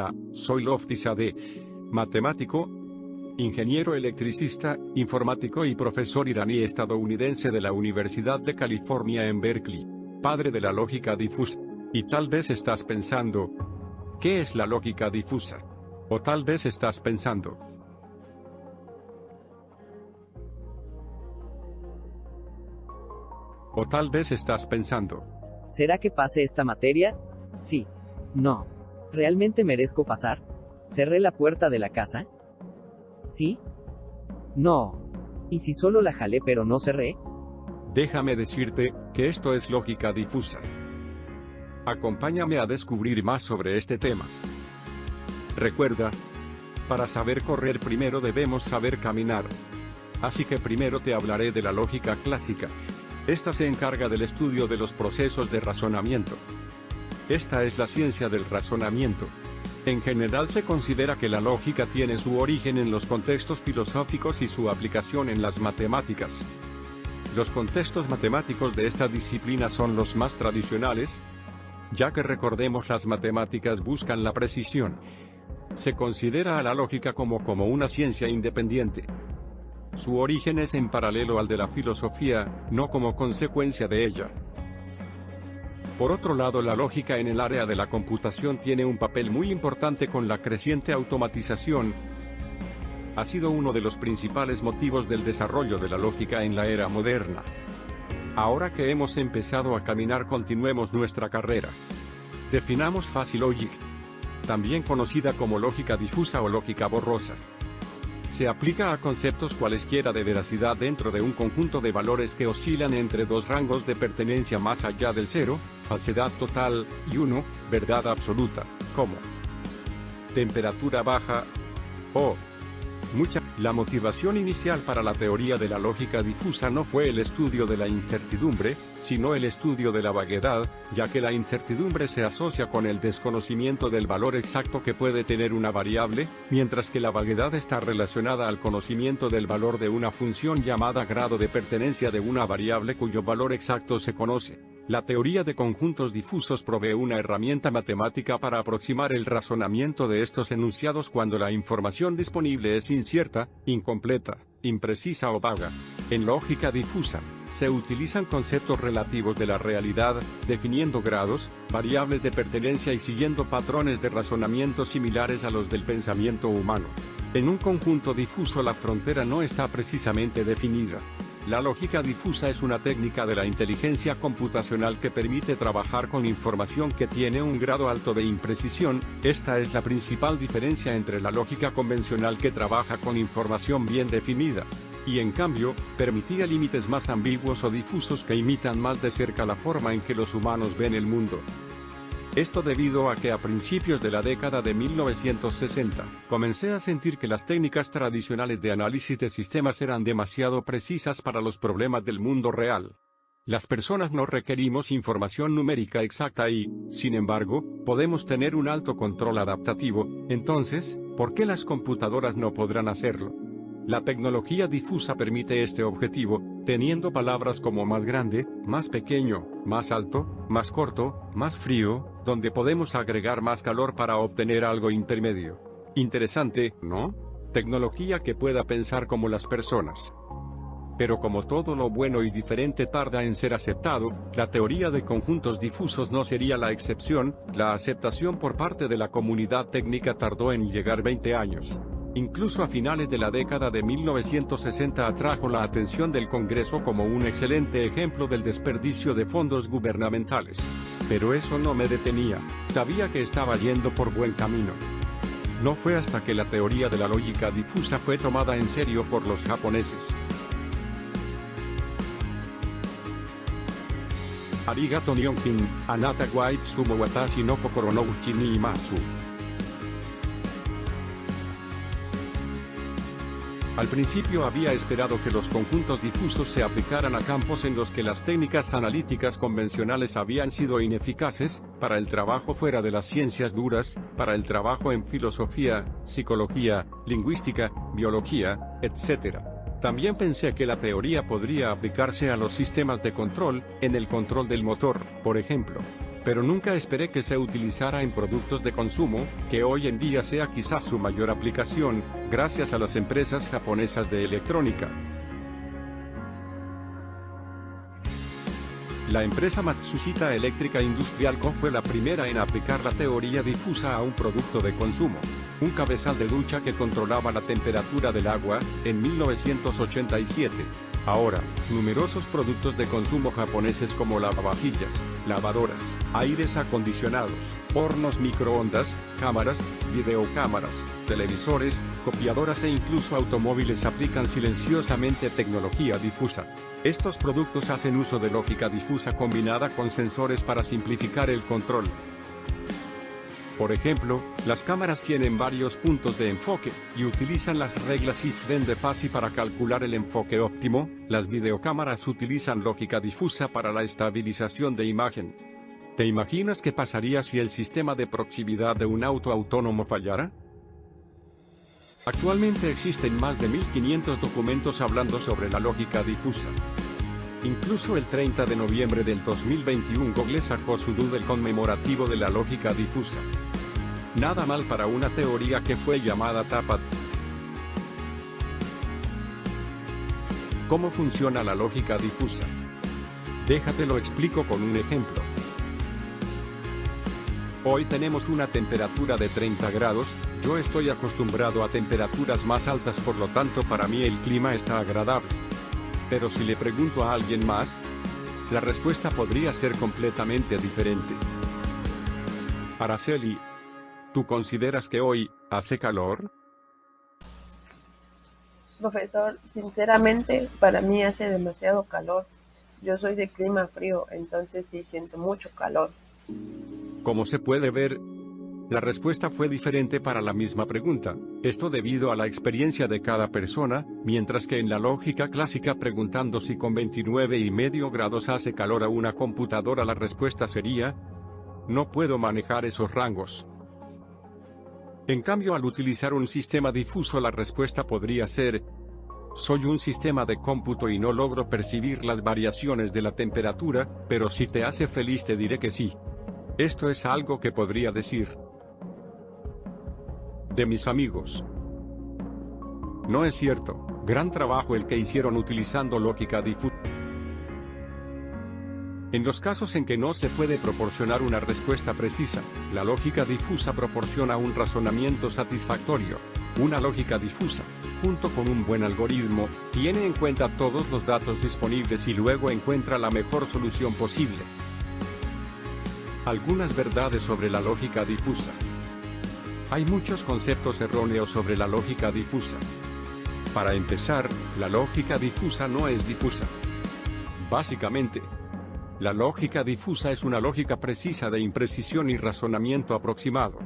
Hola, soy Lofty Sade, matemático, ingeniero electricista, informático y profesor iraní-estadounidense de la Universidad de California en Berkeley, padre de la lógica difusa. Y tal vez estás pensando, ¿qué es la lógica difusa? O tal vez estás pensando, ¿será que pase esta materia? Sí. No. ¿Realmente merezco pasar? ¿Cerré la puerta de la casa? ¿Sí? No. ¿Y si solo la jalé pero no cerré? Déjame decirte, que esto es lógica difusa. Acompáñame a descubrir más sobre este tema. Recuerda, para saber correr primero debemos saber caminar. Así que primero te hablaré de la lógica clásica. Esta se encarga del estudio de los procesos de razonamiento. Esta es la ciencia del razonamiento. En general se considera que la lógica tiene su origen en los contextos filosóficos y su aplicación en las matemáticas. Los contextos matemáticos de esta disciplina son los más tradicionales, ya que recordemos las matemáticas buscan la precisión. Se considera a la lógica como una ciencia independiente. Su origen es en paralelo al de la filosofía, no como consecuencia de ella. Por otro lado, la lógica en el área de la computación tiene un papel muy importante con la creciente automatización. Ha sido uno de los principales motivos del desarrollo de la lógica en la era moderna. Ahora que hemos empezado a caminar, continuemos nuestra carrera. Definamos Fuzzy Logic, también conocida como lógica difusa o lógica borrosa. Se aplica a conceptos cualesquiera de veracidad dentro de un conjunto de valores que oscilan entre dos rangos de pertenencia más allá del 0, falsedad total, y 1, verdad absoluta, como temperatura baja o mucha. La motivación inicial para la teoría de la lógica difusa no fue el estudio de la incertidumbre, sino el estudio de la vaguedad, ya que la incertidumbre se asocia con el desconocimiento del valor exacto que puede tener una variable, mientras que la vaguedad está relacionada al conocimiento del valor de una función llamada grado de pertenencia de una variable cuyo valor exacto se conoce. La teoría de conjuntos difusos provee una herramienta matemática para aproximar el razonamiento de estos enunciados cuando la información disponible es incierta, incompleta, imprecisa o vaga. En lógica difusa, se utilizan conceptos relativos de la realidad, definiendo grados, variables de pertenencia y siguiendo patrones de razonamiento similares a los del pensamiento humano. En un conjunto difuso la frontera no está precisamente definida. La lógica difusa es una técnica de la inteligencia computacional que permite trabajar con información que tiene un grado alto de imprecisión. Esta es la principal diferencia entre la lógica convencional, que trabaja con información bien definida, y en cambio, permitía límites más ambiguos o difusos que imitan más de cerca la forma en que los humanos ven el mundo. Esto debido a que a principios de la década de 1960, comencé a sentir que las técnicas tradicionales de análisis de sistemas eran demasiado precisas para los problemas del mundo real. Las personas no requerimos información numérica exacta y, sin embargo, podemos tener un alto control adaptativo. Entonces, ¿por qué las computadoras no podrán hacerlo? La tecnología difusa permite este objetivo, teniendo palabras como más grande, más pequeño, más alto, más corto, más frío, donde podemos agregar más calor para obtener algo intermedio. Interesante, ¿no? Tecnología que pueda pensar como las personas. Pero como todo lo bueno y diferente tarda en ser aceptado, la teoría de conjuntos difusos no sería la excepción. La aceptación por parte de la comunidad técnica tardó en llegar 20 años. Incluso a finales de la década de 1960 atrajo la atención del Congreso como un excelente ejemplo del desperdicio de fondos gubernamentales. Pero eso no me detenía, sabía que estaba yendo por buen camino. No fue hasta que la teoría de la lógica difusa fue tomada en serio por los japoneses. Arigato Nihonkin, anata wa itsumo watashi no kokoro no uchi ni imasu. Al principio había esperado que los conjuntos difusos se aplicaran a campos en los que las técnicas analíticas convencionales habían sido ineficaces, para el trabajo fuera de las ciencias duras, para el trabajo en filosofía, psicología, lingüística, biología, etc. También pensé que la teoría podría aplicarse a los sistemas de control, en el control del motor, por ejemplo. pero nunca esperé que se utilizara en productos de consumo, que hoy en día sea quizás su mayor aplicación, gracias a las empresas japonesas de electrónica. La empresa Matsushita Electric Industrial Co. fue la primera en aplicar la teoría difusa a un producto de consumo, un cabezal de ducha que controlaba la temperatura del agua, en 1987. Ahora, numerosos productos de consumo japoneses como lavavajillas, lavadoras, aires acondicionados, hornos microondas, cámaras, videocámaras, televisores, copiadoras e incluso automóviles aplican silenciosamente tecnología difusa. Estos productos hacen uso de lógica difusa combinada con sensores para simplificar el control. Por ejemplo, las cámaras tienen varios puntos de enfoque, y utilizan las reglas if-then de Fuzzy para calcular el enfoque óptimo. Las videocámaras utilizan lógica difusa para la estabilización de imagen. ¿Te imaginas qué pasaría si el sistema de proximidad de un auto autónomo fallara? Actualmente existen más de 1500 documentos hablando sobre la lógica difusa. Incluso el 30 de noviembre del 2021 Google sacó su doodle conmemorativo de la lógica difusa. Nada mal para una teoría que fue llamada TAPAT. ¿Cómo funciona la lógica difusa? Déjate lo explico con un ejemplo. Hoy tenemos una temperatura de 30 grados, yo estoy acostumbrado a temperaturas más altas, por lo tanto para mí el clima está agradable. Pero si le pregunto a alguien más, la respuesta podría ser completamente diferente. Araceli, ¿tú consideras que hoy hace calor? Profesor, sinceramente, para mí hace demasiado calor. Yo soy de clima frío, entonces sí siento mucho calor. Como se puede ver, la respuesta fue diferente para la misma pregunta, esto debido a la experiencia de cada persona, mientras que en la lógica clásica preguntando si con 29,5 grados hace calor a una computadora la respuesta sería: no puedo manejar esos rangos. En cambio, al utilizar un sistema difuso la respuesta podría ser: soy un sistema de cómputo y no logro percibir las variaciones de la temperatura, pero si te hace feliz te diré que sí. Esto es algo que podría decir de mis amigos. No es cierto, gran trabajo el que hicieron utilizando lógica difusa. En los casos en que no se puede proporcionar una respuesta precisa, la lógica difusa proporciona un razonamiento satisfactorio. Una lógica difusa, junto con un buen algoritmo, tiene en cuenta todos los datos disponibles y luego encuentra la mejor solución posible. Algunas verdades sobre la lógica difusa. Hay muchos conceptos erróneos sobre la lógica difusa. Para empezar, la lógica difusa no es difusa. Básicamente, la lógica difusa es una lógica precisa de imprecisión y razonamiento aproximado.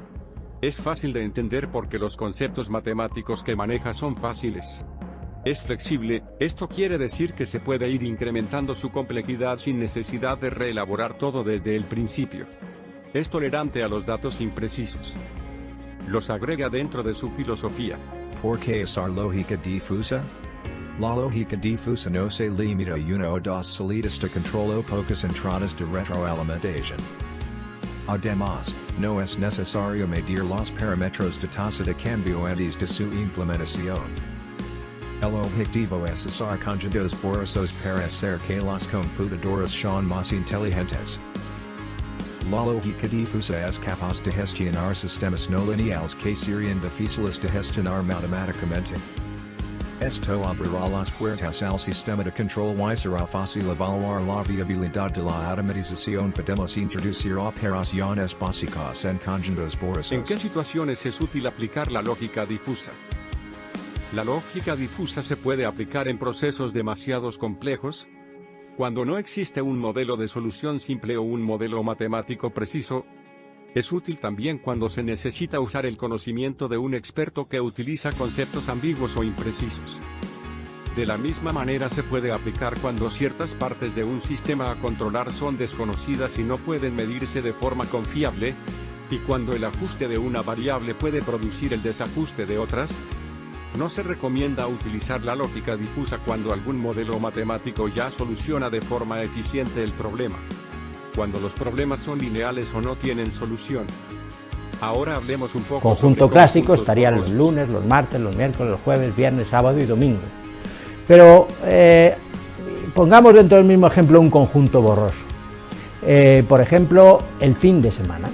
Es fácil de entender porque los conceptos matemáticos que maneja son fáciles. Es flexible, esto quiere decir que se puede ir incrementando su complejidad sin necesidad de reelaborar todo desde el principio. Es tolerante a los datos imprecisos. Los agrega dentro de su filosofía. ¿Por qué usar lógica difusa? La lógica difusa no se limita a una o dos salidas de control o pocas entradas de retroalimentación. Además, no es necesario medir los parámetros de tasa de cambio antes de su implementación. El objetivo es usar conjuntos borrosos para hacer que las computadoras sean más inteligentes. La lógica difusa es capaz de gestionar sistemas no lineales que serían difíciles de gestionar matemáticamente. Esto abrirá las puertas al sistema de control y será fácil evaluar la viabilidad de la automatización. Podemos introducir operaciones básicas en conjuntos borrosos. ¿En qué situaciones es útil aplicar la lógica difusa? La lógica difusa se puede aplicar en procesos demasiado complejos, cuando no existe un modelo de solución simple o un modelo matemático preciso. Es útil también cuando se necesita usar el conocimiento de un experto que utiliza conceptos ambiguos o imprecisos. De la misma manera se puede aplicar cuando ciertas partes de un sistema a controlar son desconocidas y no pueden medirse de forma confiable, y cuando el ajuste de una variable puede producir el desajuste de otras. No se recomienda utilizar la lógica difusa cuando algún modelo matemático ya soluciona de forma eficiente el problema. cuando los problemas son lineales o no tienen solución. Ahora hablemos un poco Conjunto sobre clásico conjuntos estarían los borrosos. lunes, los martes, los miércoles, los jueves, viernes, sábado y domingo. Pero pongamos dentro del mismo ejemplo un conjunto borroso. Por ejemplo, el fin de semana.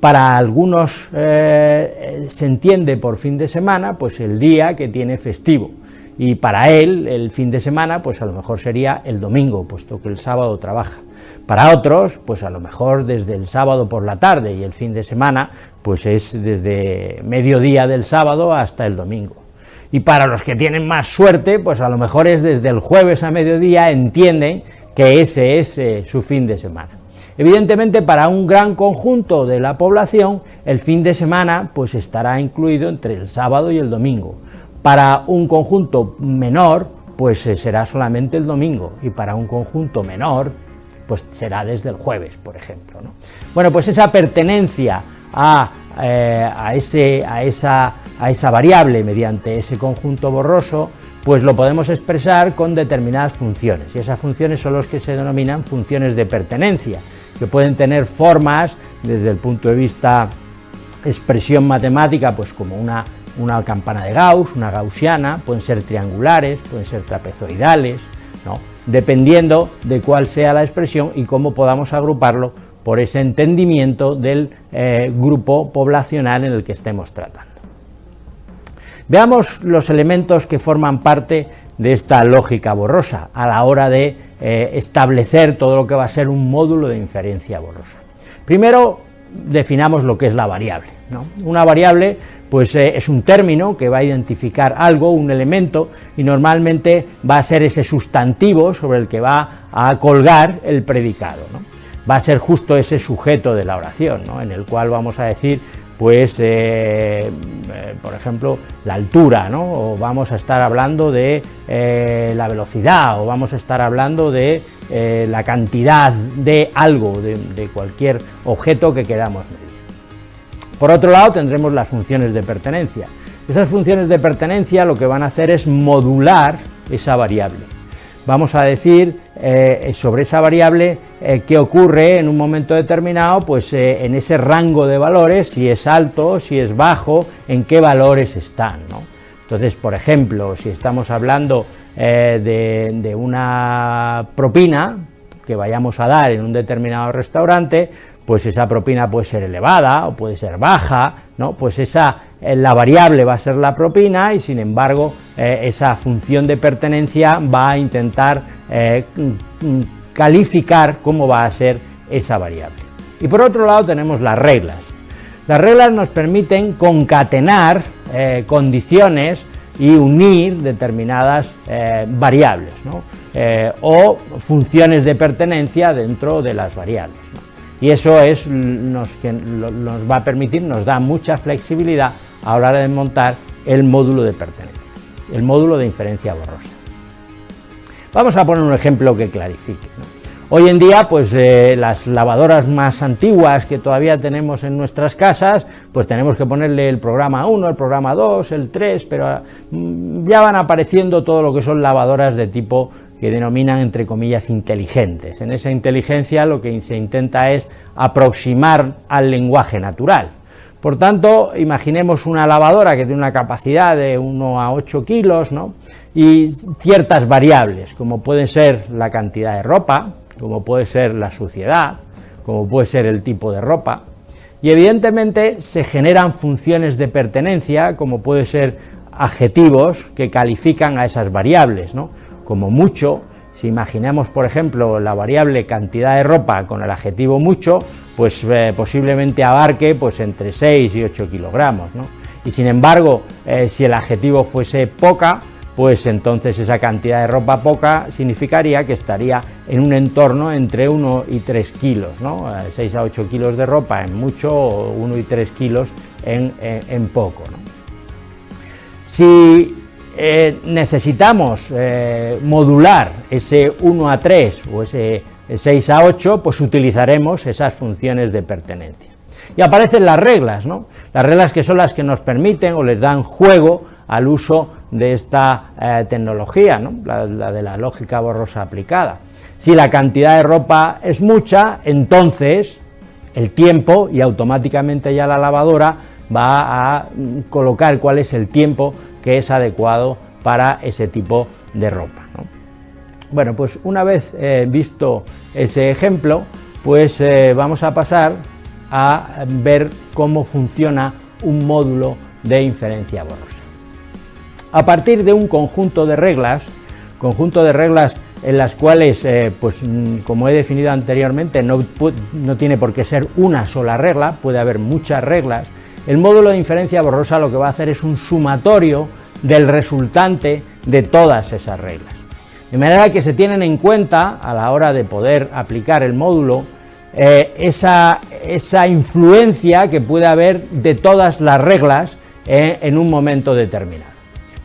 Para algunos se entiende por fin de semana pues el día que tiene festivo, y para él el fin de semana pues a lo mejor sería el domingo, puesto que el sábado trabaja. Para otros pues a lo mejor desde el sábado por la tarde, y el fin de semana pues es desde mediodía del sábado hasta el domingo. Y para los que tienen más suerte pues a lo mejor es desde el jueves a mediodía, entienden que ese es su fin de semana. Evidentemente, para un gran conjunto de la población, el fin de semana pues estará incluido entre el sábado y el domingo. Para un conjunto menor, pues será solamente el domingo, y para un conjunto menor, pues será desde el jueves, por ejemplo, ¿no? Bueno, pues esa pertenencia a esa variable mediante ese conjunto borroso, pues lo podemos expresar con determinadas funciones, y esas funciones son las que se denominan funciones de pertenencia, que pueden tener formas desde el punto de vista expresión matemática, pues como una campana de Gauss, una gaussiana, pueden ser triangulares, pueden ser trapezoidales, ¿no? Dependiendo de cuál sea la expresión y cómo podamos agruparlo por ese entendimiento del grupo poblacional en el que estemos tratando. Veamos los elementos que forman parte de esta lógica borrosa a la hora de establecer todo lo que va a ser un módulo de inferencia borrosa. Primero, definamos lo que es la variable, ¿no? Una variable pues es un término que va a identificar algo, un elemento, y normalmente va a ser ese sustantivo sobre el que va a colgar el predicado, ¿no? Va a ser justo ese sujeto de la oración, ¿no? En el cual vamos a decir pues por ejemplo la altura, ¿no? O vamos a estar hablando de la velocidad, o vamos a estar hablando de la cantidad de algo, de cualquier objeto que queramos medir. Por otro lado, tendremos las funciones de pertenencia. Esas funciones de pertenencia lo que van a hacer es modular esa variable. Vamos a decir sobre esa variable qué ocurre en un momento determinado, pues en ese rango de valores, si es alto, si es bajo, en qué valores están, ¿no? Entonces, por ejemplo, si estamos hablando de una propina que vayamos a dar en un determinado restaurante, pues esa propina puede ser elevada o puede ser baja, ¿no? Pues la variable va a ser la propina, y sin embargo esa función de pertenencia va a intentar calificar cómo va a ser esa variable. Y por otro lado tenemos las reglas. Las reglas nos permiten concatenar condiciones y unir determinadas variables, ¿no? O funciones de pertenencia dentro de las variables, ¿no? Y eso es nos va a permitir, nos da mucha flexibilidad a la hora de montar el módulo de pertenencia, el módulo de inferencia borrosa. Vamos a poner un ejemplo que clarifique, ¿no? Hoy en día, pues las lavadoras más antiguas que todavía tenemos en nuestras casas, pues tenemos que ponerle el programa 1, el programa 2, el 3, pero ya van apareciendo todo lo que son lavadoras de tipo que denominan entre comillas inteligentes. En esa inteligencia lo que se intenta es aproximar al lenguaje natural. Por tanto, imaginemos una lavadora que tiene una capacidad de 1 a 8 kilos, ¿no? Y ciertas variables, como puede ser la cantidad de ropa, como puede ser la suciedad, como puede ser el tipo de ropa, y evidentemente se generan funciones de pertenencia, como puede ser adjetivos que califican a esas variables, ¿no? Como mucho, si imaginamos por ejemplo la variable cantidad de ropa con el adjetivo mucho, pues posiblemente abarque pues entre 6 y 8 kilogramos, ¿no? Y sin embargo, si el adjetivo fuese poca, pues entonces esa cantidad de ropa poca significaría que estaría en un entorno entre 1 y 3 kilos, ¿no? 6 a 8 kilos de ropa en mucho, o 1 y 3 kilos en poco, ¿no? Si necesitamos modular ese 1 a 3 o ese 6 a 8, pues utilizaremos esas funciones de pertenencia. Y aparecen las reglas, ¿no? Las reglas que son las que nos permiten o les dan juego al uso de esta tecnología, ¿no? la de la lógica borrosa aplicada. Si la cantidad de ropa es mucha, entonces el tiempo, y automáticamente ya la lavadora va a colocar cuál es el tiempo que es adecuado para ese tipo de ropa, ¿no? Bueno, pues una vez visto ese ejemplo, pues vamos a pasar a ver cómo funciona un módulo de inferencia borrosa. A partir de un conjunto de reglas en las cuales, pues como he definido anteriormente, no tiene por qué ser una sola regla, puede haber muchas reglas. El módulo de inferencia borrosa lo que va a hacer es un sumatorio del resultante de todas esas reglas. De manera que se tienen en cuenta a la hora de poder aplicar el módulo esa influencia que puede haber de todas las reglas en un momento determinado.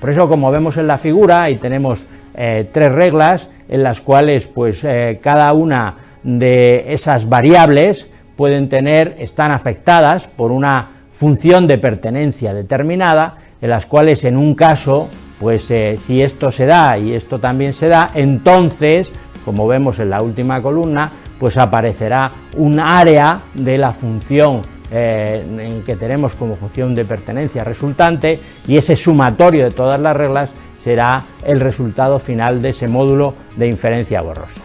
Por eso, como vemos en la figura, ahí tenemos 3 reglas en las cuales pues cada una de esas variables están afectadas por una función de pertenencia determinada, en las cuales en un caso, pues si esto se da y esto también se da, entonces, como vemos en la última columna, pues aparecerá un área de la función en que tenemos como función de pertenencia resultante, y ese sumatorio de todas las reglas será el resultado final de ese módulo de inferencia borrosa.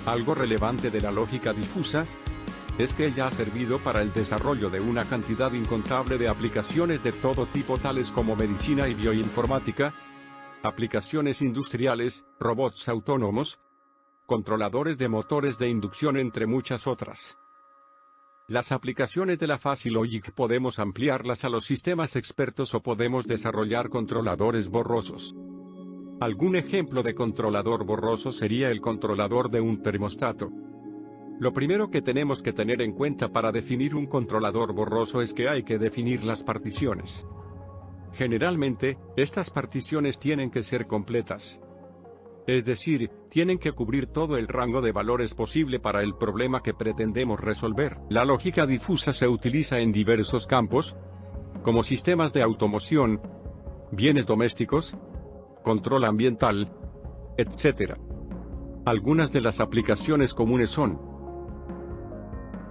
Algo relevante de la lógica difusa es que ella ha servido para el desarrollo de una cantidad incontable de aplicaciones de todo tipo, tales como medicina y bioinformática, aplicaciones industriales, robots autónomos, controladores de motores de inducción, entre muchas otras. Las aplicaciones de la Fuzzy Logic podemos ampliarlas a los sistemas expertos o podemos desarrollar controladores borrosos. Algún ejemplo de controlador borroso sería el controlador de un termostato. Lo primero que tenemos que tener en cuenta para definir un controlador borroso es que hay que definir las particiones. Generalmente, estas particiones tienen que ser completas. Es decir, tienen que cubrir todo el rango de valores posible para el problema que pretendemos resolver. La lógica difusa se utiliza en diversos campos, como sistemas de automoción, bienes domésticos, control ambiental, etc. Algunas de las aplicaciones comunes son: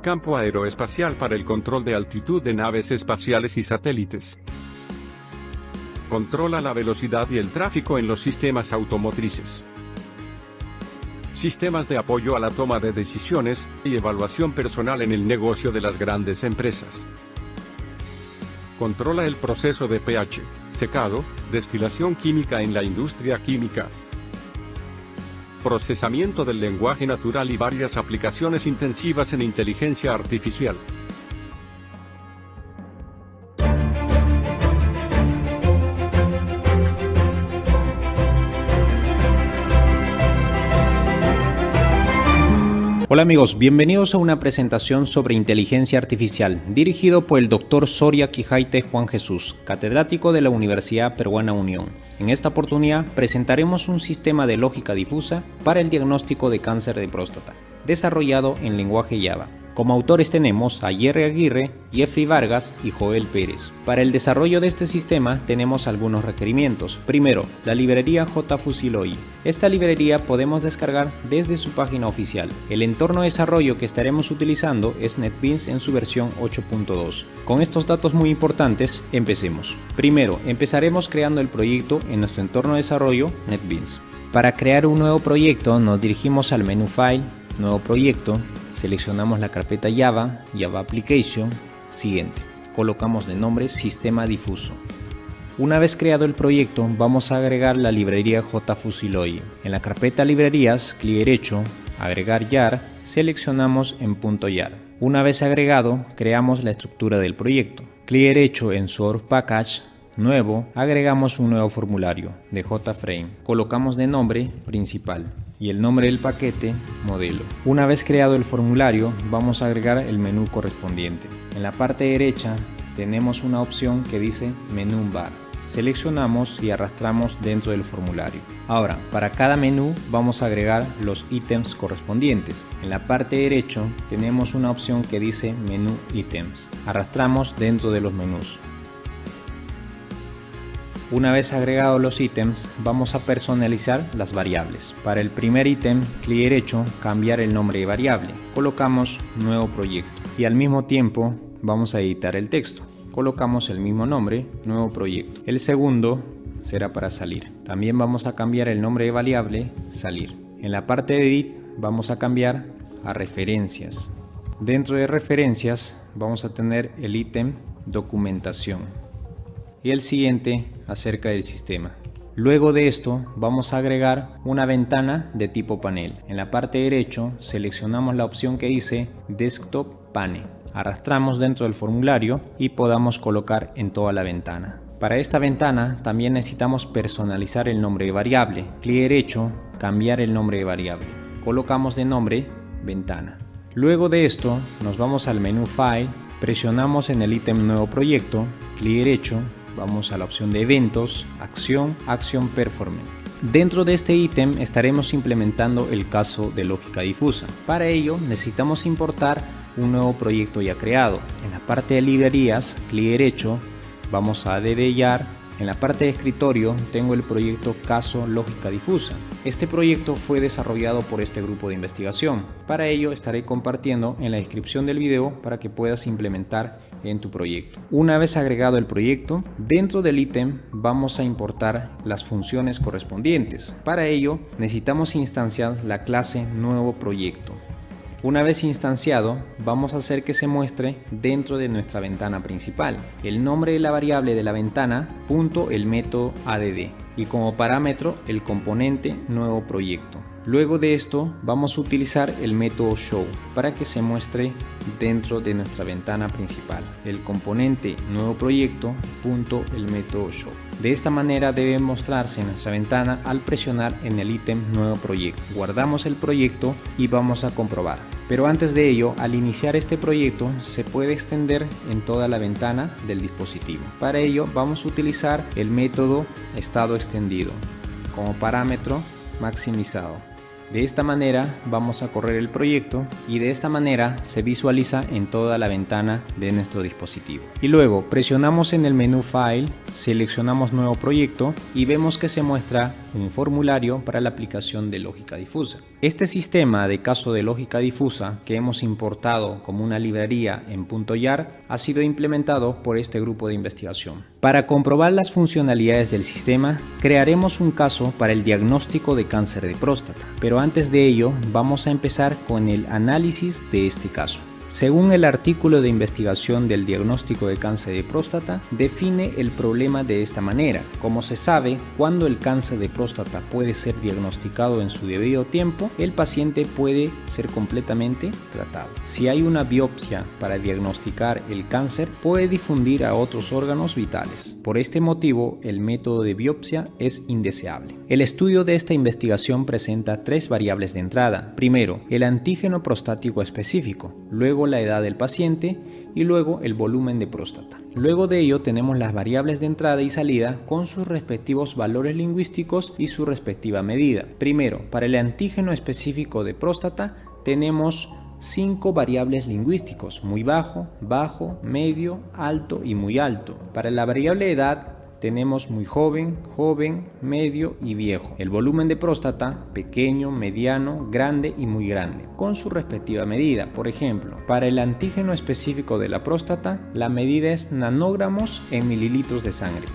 campo aeroespacial para el control de altitud de naves espaciales y satélites. Controla la velocidad y el tráfico en los sistemas automotrices. Sistemas de apoyo a la toma de decisiones y evaluación personal en el negocio de las grandes empresas. Controla el proceso de pH, secado, destilación química en la industria química. Procesamiento del lenguaje natural y varias aplicaciones intensivas en inteligencia artificial. Hola amigos, bienvenidos a una presentación sobre inteligencia artificial, dirigido por el Dr. Soria Quijaite Juan Jesús, catedrático de la Universidad Peruana Unión. En esta oportunidad presentaremos un sistema de lógica difusa para el diagnóstico de cáncer de próstata, desarrollado en lenguaje Java. Como autores tenemos a Jerry Aguirre, Jeffrey Vargas y Joel Pérez. Para el desarrollo de este sistema tenemos algunos requerimientos. Primero, la librería JFuzzyLogic. Esta librería podemos descargar desde su página oficial. El entorno de desarrollo que estaremos utilizando es NetBeans en su versión 8.2. Con estos datos muy importantes, empecemos. Primero, empezaremos creando el proyecto en nuestro entorno de desarrollo NetBeans. Para crear un nuevo proyecto nos dirigimos al menú File, Nuevo Proyecto. Seleccionamos la carpeta Java, Java Application, siguiente. Colocamos de nombre Sistema Difuso. Una vez creado el proyecto, vamos a agregar la librería JFuzzyLogic. En la carpeta Librerías, clic derecho, Agregar YAR, seleccionamos en .jar. Una vez agregado, creamos la estructura del proyecto. Clic derecho en Source Package, Nuevo, agregamos un nuevo formulario de JFrame. Colocamos de nombre Principal y el nombre del paquete Modelo. Una vez creado el formulario, vamos a agregar el menú correspondiente. En la parte derecha tenemos una opción que dice Menú Bar. seleccionamos y arrastramos dentro del formulario. Ahora, para cada menú vamos a agregar los ítems correspondientes. En la parte derecha tenemos una opción que dice menú ítems. Arrastramos dentro de los menús. Una vez agregados los ítems, vamos a personalizar las variables. Para el primer ítem, clic derecho, cambiar el nombre de variable. Colocamos nuevo proyecto y al mismo tiempo vamos a editar el texto. Colocamos el mismo nombre, nuevo proyecto. El segundo será para salir. También vamos a cambiar el nombre de variable, salir. En la parte de edit vamos a cambiar a referencias. Dentro de referencias vamos a tener el ítem documentación. Y el siguiente acerca del sistema. Luego de esto vamos a agregar una ventana de tipo panel. En la parte derecha seleccionamos la opción que dice Desktop Panel. Arrastramos dentro del formulario y podamos colocar en toda la ventana. Para esta ventana también necesitamos personalizar el nombre de variable. Clic derecho, cambiar el nombre de variable. Colocamos de nombre ventana. Luego de esto nos vamos al menú File, presionamos en el ítem nuevo proyecto, clic derecho, vamos a la opción de eventos, acción performance. Dentro de este ítem estaremos implementando el caso de lógica difusa. Para ello necesitamos importar un nuevo proyecto ya creado. En la parte de librerías, clic derecho, vamos a detallar. En la parte de escritorio tengo el proyecto caso lógica difusa. Este proyecto fue desarrollado por este grupo de investigación. Para ello estaré compartiendo en la descripción del video para que puedas implementar en tu proyecto. Una vez agregado el proyecto, dentro del ítem vamos a importar las funciones correspondientes. Para ello necesitamos instanciar la clase nuevo proyecto. Una vez instanciado, vamos a hacer que se muestre dentro de nuestra ventana principal el nombre de la variable de la ventana, punto el método add y como parámetro el componente nuevo proyecto. Luego de esto vamos a utilizar el método show para que se muestre dentro de nuestra ventana principal el componente nuevo proyecto punto el método show. De esta manera debe mostrarse en nuestra ventana al presionar en el ítem nuevo proyecto. Guardamos el proyecto y vamos a comprobar. Pero antes de ello, al iniciar este proyecto se puede extender en toda la ventana del dispositivo. Para ello vamos a utilizar el método estado extendido como parámetro maximizado. De esta manera vamos a correr el proyecto y de esta manera se visualiza en toda la ventana de nuestro dispositivo. Y luego presionamos en el menú File, seleccionamos nuevo proyecto y vemos que se muestra un formulario para la aplicación de lógica difusa. Este sistema de caso de lógica difusa que hemos importado como una librería en .jar ha sido implementado por este grupo de investigación. Para comprobar las funcionalidades del sistema, crearemos un caso para el diagnóstico de cáncer de próstata, pero antes de ello vamos a empezar con el análisis de este caso. Según el artículo de investigación del diagnóstico de cáncer de próstata, define el problema de esta manera. Como se sabe, cuando el cáncer de próstata puede ser diagnosticado en su debido tiempo, el paciente puede ser completamente tratado. Si hay una biopsia para diagnosticar el cáncer, puede difundir a otros órganos vitales. Por este motivo, el método de biopsia es indeseable. El estudio de esta investigación presenta 3 variables de entrada. Primero, el antígeno prostático específico. Luego la edad del paciente y luego el volumen de próstata. Luego de ello tenemos las variables de entrada y salida con sus respectivos valores lingüísticos y su respectiva medida. Primero, para el antígeno específico de próstata tenemos 5 variables lingüísticos: muy bajo, bajo, medio, alto y muy alto. Para la variable edad tenemos muy joven, joven, medio y viejo. El volumen de próstata, pequeño, mediano, grande y muy grande, con su respectiva medida. Por ejemplo, para el antígeno específico de la próstata, la medida es nanogramos en mililitros de sangre.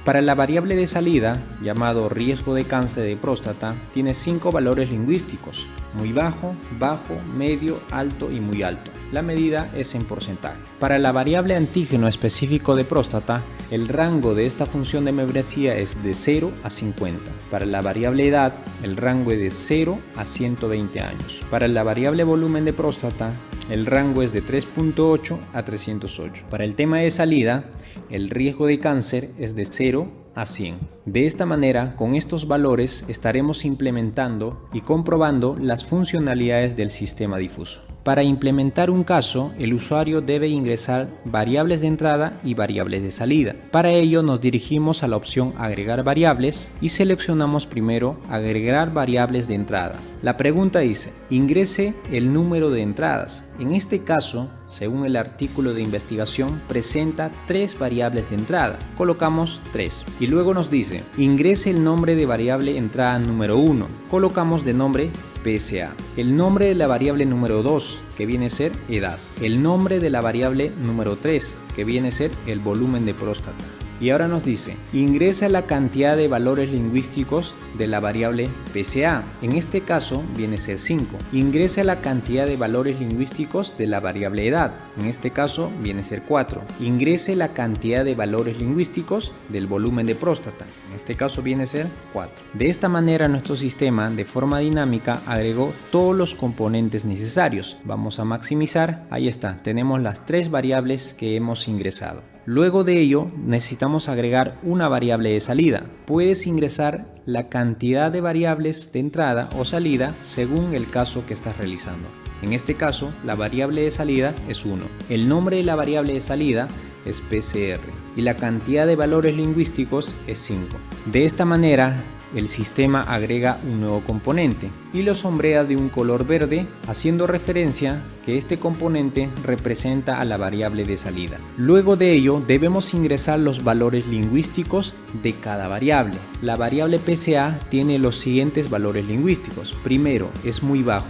Para la variable de salida, llamado riesgo de cáncer de próstata, tiene 5 valores lingüísticos: muy bajo, bajo, medio, alto y muy alto. La medida es en porcentaje. Para la variable antígeno específico de próstata, el rango de esta función de membresía es de 0 a 50. Para la variable edad, el rango es de 0 a 120 años. Para la variable volumen de próstata, el rango es de 3.8 a 308. Para el tema de salida, el riesgo de cáncer es de 0 a 100. De esta manera, con estos valores estaremos implementando y comprobando las funcionalidades del sistema difuso. Para implementar un caso, el usuario debe ingresar variables de entrada y variables de salida. Para ello nos dirigimos a la opción Agregar variables y seleccionamos primero Agregar variables de entrada. La pregunta dice, ingrese el número de entradas. En este caso, según el artículo de investigación, presenta 3 variables de entrada. Colocamos 3. Y luego nos dice, ingrese el nombre de variable entrada número 1. Colocamos de nombre PSA. El nombre de la variable número 2, que viene a ser edad. El nombre de la variable número 3, que viene a ser el volumen de próstata. Y ahora nos dice, ingresa la cantidad de valores lingüísticos de la variable PSA. En este caso viene a ser 5. Ingresa la cantidad de valores lingüísticos de la variable edad. En este caso viene a ser 4. Ingrese la cantidad de valores lingüísticos del volumen de próstata. En este caso viene a ser 4. De esta manera nuestro sistema de forma dinámica agregó todos los componentes necesarios. Vamos a maximizar. Ahí está. Tenemos las 3 variables que hemos ingresado. Luego de ello necesitamos agregar una variable de salida. Puedes ingresar la cantidad de variables de entrada o salida según el caso que estás realizando. En este caso, la variable de salida es 1. El nombre de la variable de salida es PCR y la cantidad de valores lingüísticos es 5. De esta manera, el sistema agrega un nuevo componente y lo sombrea de un color verde, haciendo referencia que este componente representa a la variable de salida. Luego de ello debemos ingresar los valores lingüísticos de cada variable. La variable PSA tiene los siguientes valores lingüísticos. Primero es muy bajo,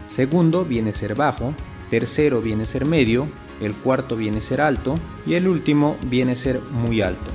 segundo viene a ser bajo, tercero viene a ser medio, el cuarto viene a ser alto y el último viene a ser muy alto.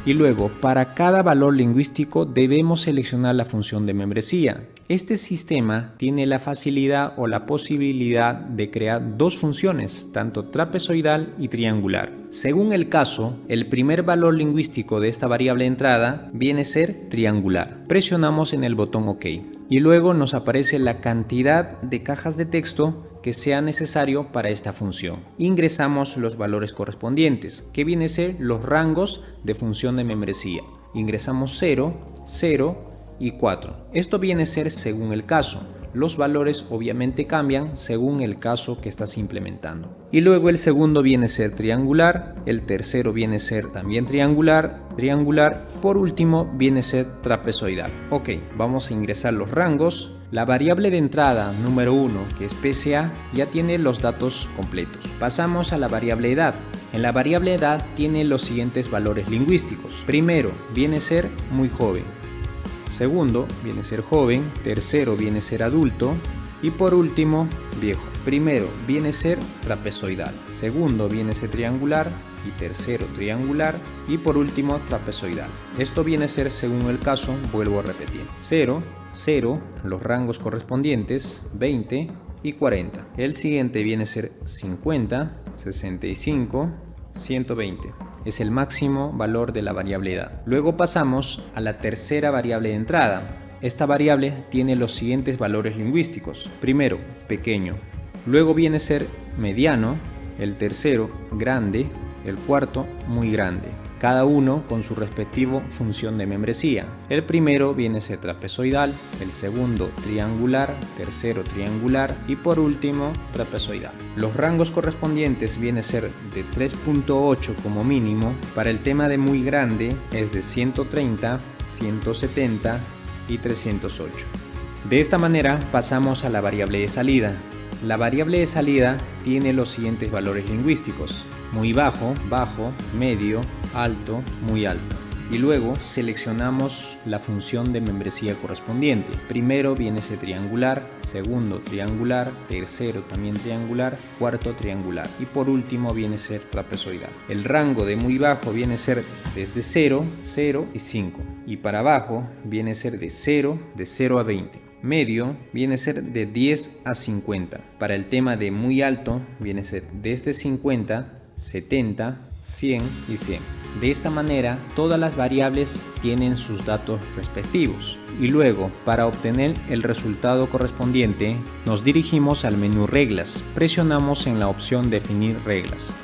Y luego, para cada valor lingüístico debemos seleccionar la función de membresía. Este sistema tiene la facilidad o la posibilidad de crear 2 funciones, tanto trapezoidal y triangular. Según el caso, el primer valor lingüístico de esta variable de entrada viene a ser triangular. Presionamos en el botón OK y luego nos aparece la cantidad de cajas de texto que sea necesario para esta función. Ingresamos los valores correspondientes, que vienen a ser los rangos de función de membresía. Ingresamos 0, 0 y 4. Esto viene a ser según el caso. Los valores obviamente cambian según el caso que estás implementando. Y luego el segundo viene a ser triangular, el tercero viene a ser también triangular, por último viene a ser trapezoidal. Ok, vamos a ingresar los rangos. La variable de entrada número 1, que es PSA, ya tiene los datos completos. Pasamos a la variable edad. En la variable edad tiene los siguientes valores lingüísticos. Primero viene a ser muy joven. Segundo viene a ser joven, tercero viene a ser adulto y por último viejo. Primero viene a ser trapezoidal, segundo viene a ser triangular y tercero triangular y por último trapezoidal. Esto viene a ser según el caso, vuelvo a repetir. 0, 0, los rangos correspondientes, 20 y 40. El siguiente viene a ser 50, 65, 120. Es el máximo valor de la variable edad. Luego pasamos a la tercera variable de entrada. Esta variable tiene los siguientes valores lingüísticos. Primero, pequeño. Luego viene a ser mediano. El tercero, grande. El cuarto, muy grande. Cada uno con su respectivo función de membresía. El primero viene a ser trapezoidal, el segundo triangular, tercero triangular y por último trapezoidal. Los rangos correspondientes vienen a ser de 3.8 como mínimo. Para el tema de muy grande es de 130, 170 y 308. De esta manera pasamos a la variable de salida. La variable de salida tiene los siguientes valores lingüísticos: muy bajo, bajo, medio, alto, muy alto. Y luego seleccionamos la función de membresía correspondiente. Primero viene a ser triangular, segundo triangular, tercero también triangular, cuarto triangular y por último viene a ser trapezoidal. El rango de muy bajo viene a ser desde 0, 0 y 5 y para abajo viene a ser de 0 a 20. Medio viene a ser de 10 a 50. Para el tema de muy alto viene a ser desde 50, 70, 100 y 100. De esta manera todas las variables tienen sus datos respectivos. Y luego, para obtener el resultado correspondiente, nos dirigimos al menú reglas. Presionamos en la opción definir reglas.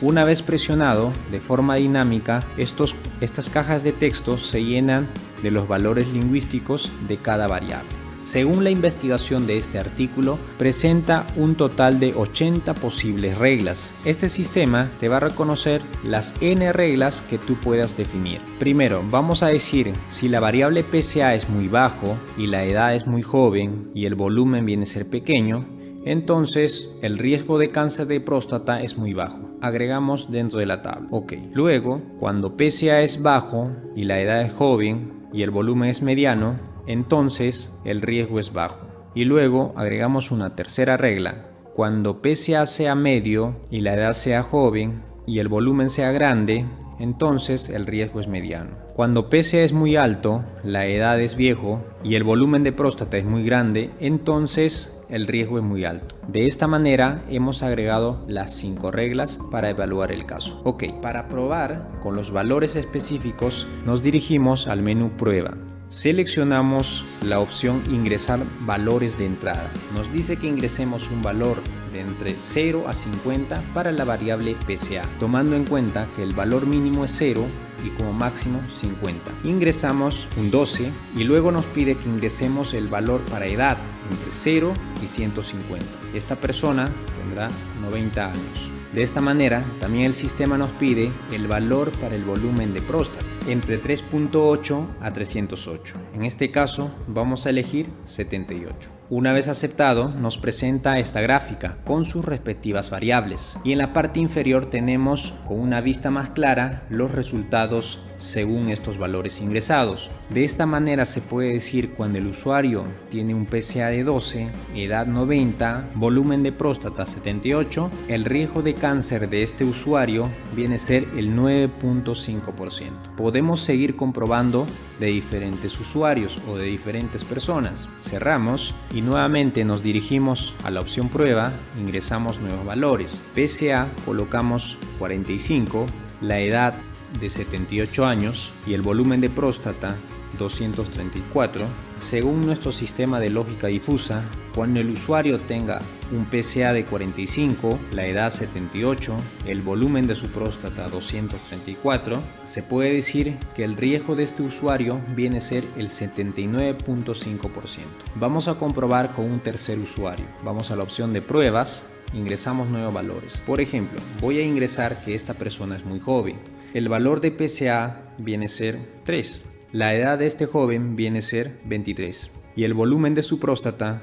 Una vez presionado, de forma dinámica, estas cajas de texto se llenan de los valores lingüísticos de cada variable. Según la investigación de este artículo, presenta un total de 80 posibles reglas. Este sistema te va a reconocer las n reglas que tú puedas definir. Primero, vamos a decir si la variable PSA es muy bajo y la edad es muy joven y el volumen viene a ser pequeño, entonces el riesgo de cáncer de próstata es muy bajo. Agregamos dentro de la tabla. Ok. Luego, cuando PSA es bajo y la edad es joven y el volumen es mediano, entonces el riesgo es bajo. Y luego agregamos una tercera regla. Cuando PSA sea medio y la edad sea joven y el volumen sea grande, entonces el riesgo es mediano. Cuando PSA es muy alto, la edad es viejo y el volumen de próstata es muy grande, entonces el riesgo es muy alto. De esta manera hemos agregado las 5 reglas para evaluar el caso. Ok, para probar con los valores específicos nos dirigimos al menú prueba. Seleccionamos la opción ingresar valores de entrada. Nos dice que ingresemos un valor de entre 0 a 50 para la variable PSA, tomando en cuenta que el valor mínimo es 0 y como máximo 50. Ingresamos un 12 y luego nos pide que ingresemos el valor para edad entre 0 y 150. Esta persona tendrá 90 años. De esta manera, también el sistema nos pide el valor para el volumen de próstata, entre 3.8 a 308. En este caso, vamos a elegir 78. Una vez aceptado, nos presenta esta gráfica con sus respectivas variables y en la parte inferior tenemos con una vista más clara los resultados según estos valores ingresados. De esta manera se puede decir cuando el usuario tiene un PSA de 12, edad 90, volumen de próstata 78, el riesgo de cáncer de este usuario viene a ser el 9.5%. Podemos seguir comprobando de diferentes usuarios o de diferentes personas. Cerramos y nuevamente nos dirigimos a la opción prueba, ingresamos nuevos valores. PSA colocamos 45, la edad de 78 años y el volumen de próstata 234. Según nuestro sistema de lógica difusa, cuando el usuario tenga un PSA de 45, la edad 78, el volumen de su próstata 234, se puede decir que el riesgo de este usuario viene a ser el 79.5%. Vamos a comprobar con un tercer usuario. Vamos a la opción de pruebas, ingresamos nuevos valores. Por ejemplo, voy a ingresar que esta persona es muy joven. El valor de PSA viene a ser 3. La edad de este joven viene a ser 23. Y el volumen de su próstata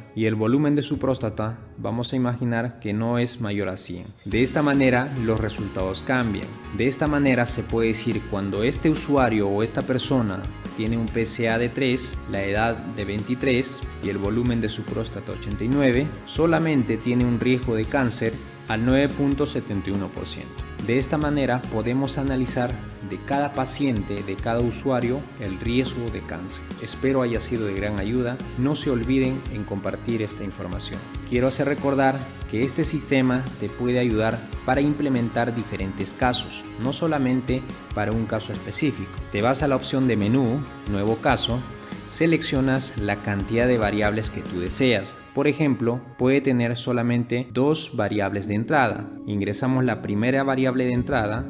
vamos a imaginar que no es mayor a 100. De esta manera los resultados cambian. De esta manera se puede decir cuando este usuario o esta persona tiene un PSA de 3, la edad de 23 y el volumen de su próstata 89, solamente tiene un riesgo de cáncer al 9.71%. De esta manera podemos analizar de cada paciente, de cada usuario, el riesgo de cáncer. Espero haya sido de gran ayuda. No se olviden en compartir esta información. Quiero hacer recordar que este sistema te puede ayudar para implementar diferentes casos, no solamente para un caso específico. Te vas a la opción de menú, nuevo caso, seleccionas la cantidad de variables que tú deseas. Por ejemplo, puede tener solamente 2 variables de entrada. Ingresamos la primera variable de entrada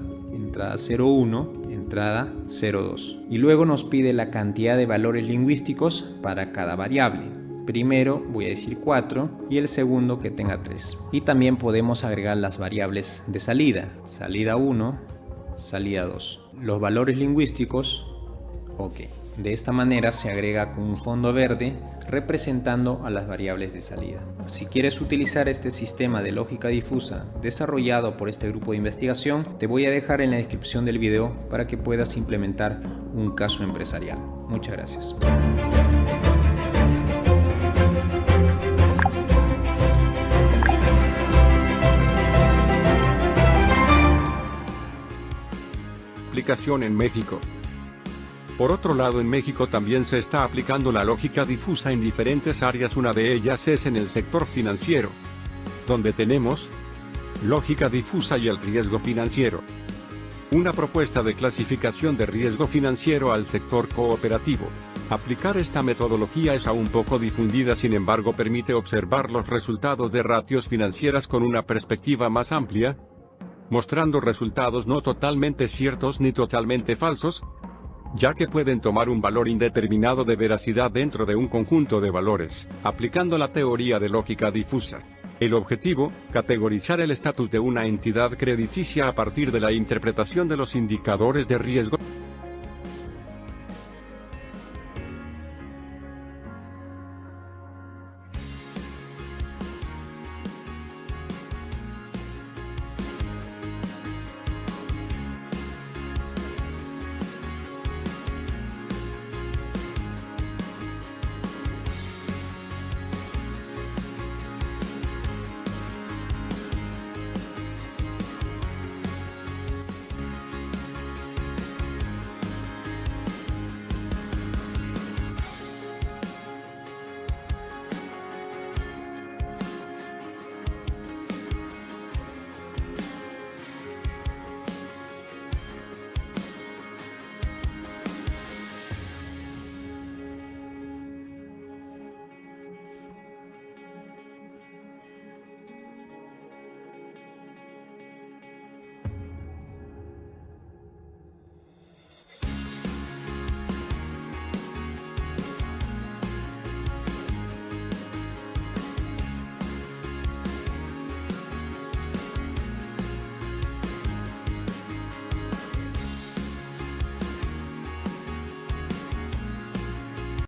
01, entrada 02. Y luego nos pide la cantidad de valores lingüísticos para cada variable. Primero voy a decir 4 y el segundo que tenga 3. Y también podemos agregar las variables de salida. Salida 1, salida 2. Los valores lingüísticos, ok. De esta manera se agrega con un fondo verde representando a las variables de salida. Si quieres utilizar este sistema de lógica difusa desarrollado por este grupo de investigación, te voy a dejar en la descripción del video para que puedas implementar un caso empresarial. Muchas gracias. Aplicación en México. Por otro lado, en México también se está aplicando la lógica difusa en diferentes áreas. Una de ellas es en el sector financiero, donde tenemos lógica difusa y el riesgo financiero. Una propuesta de clasificación de riesgo financiero al sector cooperativo. Aplicar esta metodología es aún poco difundida, sin embargo permite observar los resultados de ratios financieras con una perspectiva más amplia, mostrando resultados no totalmente ciertos ni totalmente falsos, ya que pueden tomar un valor indeterminado de veracidad dentro de un conjunto de valores, aplicando la teoría de lógica difusa. El objetivo, categorizar el estatus de una entidad crediticia a partir de la interpretación de los indicadores de riesgo.